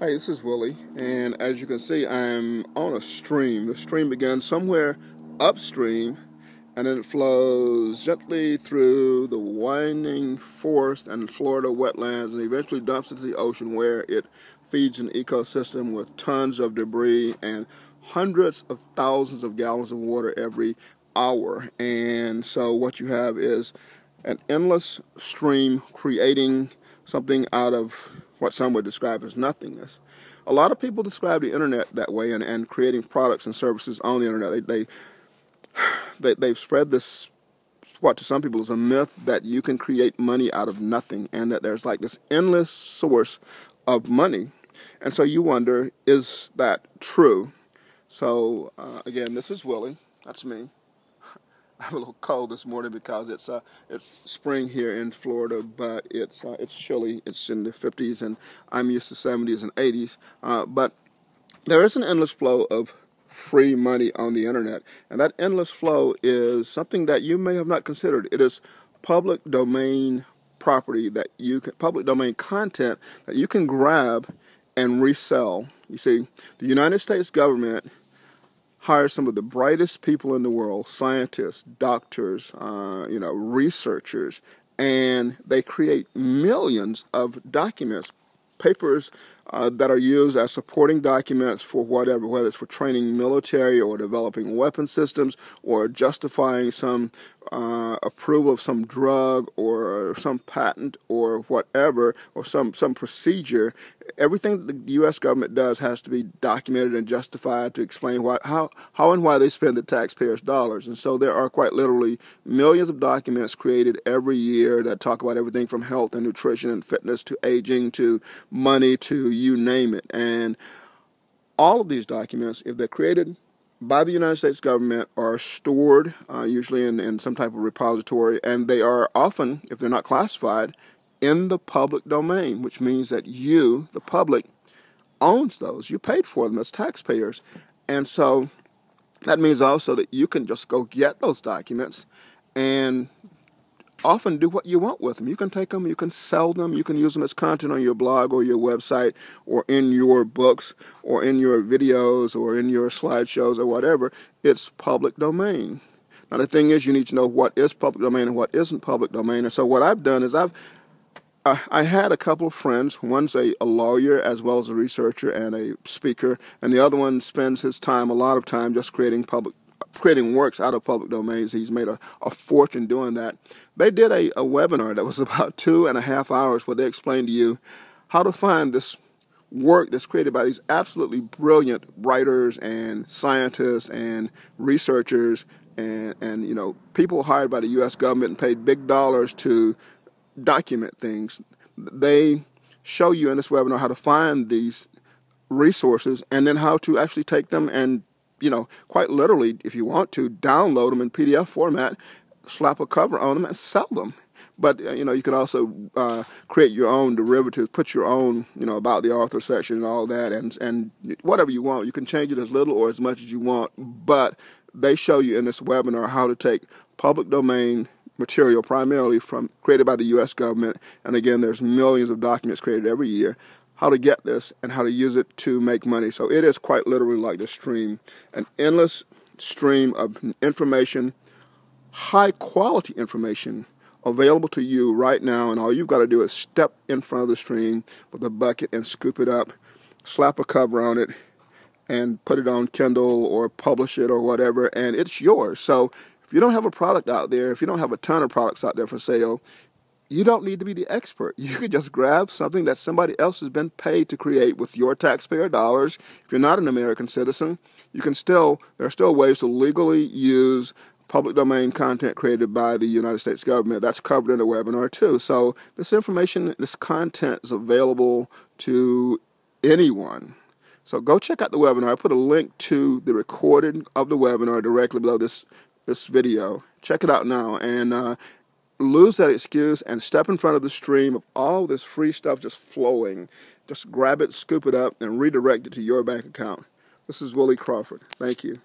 Hi, this is Willie, and as you can see, I'm on a stream. The stream begins somewhere upstream, and then it flows gently through the winding forest and Florida wetlands, and eventually dumps into the ocean, where it feeds an ecosystem with tons of debris and hundreds of thousands of gallons of water every hour. And so what you have is an endless stream creating something out of what some would describe as nothingness. A lot of people describe the internet that way, and creating products and services on the internet. They've spread this, what to some people is a myth, that you can create money out of nothing, and that there's like this endless source of money. And so you wonder, is that true? So again, this is Willie. That's me. I'm a little cold this morning because it's spring here in Florida, but it's chilly. It's in the 50s, and I'm used to 70s and 80s. But there is an endless flow of free money on the internet, and that endless flow is something that you may have not considered. It is public domain property public domain content that you can grab and resell. You see, the United States government hire some of the brightest people in the world, scientists, doctors, researchers, and they create millions of documents, papers that are used as supporting documents for whether it's for training military or developing weapon systems or justifying some approval of some drug or some patent or whatever, or some procedure. Everything that the U.S. government does has to be documented and justified to explain how and why they spend the taxpayers' dollars. And so there are quite literally millions of documents created every year that talk about everything from health and nutrition and fitness to aging to money to you name it. And all of these documents, if they're created by the United States government, are stored usually in some type of repository, and they are often, if they're not classified, in the public domain, which means that you, the public, owns those. You paid for them as taxpayers. And so that means also that you can just go get those documents and often do what you want with them. You can take them, you can sell them, you can use them as content on your blog or your website or in your books or in your videos or in your slideshows or whatever. It's public domain. Now the thing is, you need to know what is public domain and what isn't public domain. And so what I've done is I had a couple of friends. One's a lawyer as well as a researcher and a speaker, and the other one spends a lot of time just creating works out of public domains. He's made a fortune doing that. They did a webinar that was about 2.5 hours where they explained to you how to find this work that's created by these absolutely brilliant writers and scientists and researchers and people hired by the U.S. government and paid big dollars to document things. They show you in this webinar how to find these resources and then how to actually take them and, quite literally, if you want to, download them in PDF format, slap a cover on them, and sell them. But, you can also create your own derivatives, put your own, about the author section and all that, and whatever you want. You can change it as little or as much as you want, but they show you in this webinar how to take public domain material, primarily created by the U.S. government, and again, there's millions of documents created every year, how to get this and how to use it to make money. So it is quite literally like the stream, an endless stream of information, high quality information available to you right now, and all you've got to do is step in front of the stream with a bucket and scoop it up, slap a cover on it, and put it on Kindle or publish it or whatever, and it's yours. So if you don't have a product out there, if you don't have a ton of products out there for sale, you don't need to be the expert. You could just grab something that somebody else has been paid to create with your taxpayer dollars. If you're not an American citizen, there are still ways to legally use public domain content created by the United States government. That's covered in the webinar too. So this information, this content is available to anyone. So go check out the webinar. I put a link to the recording of the webinar directly below this video. Check it out now and lose that excuse and step in front of the stream of all this free stuff just flowing. Just grab it, scoop it up, and redirect it to your bank account. This is Willie Crawford. Thank you.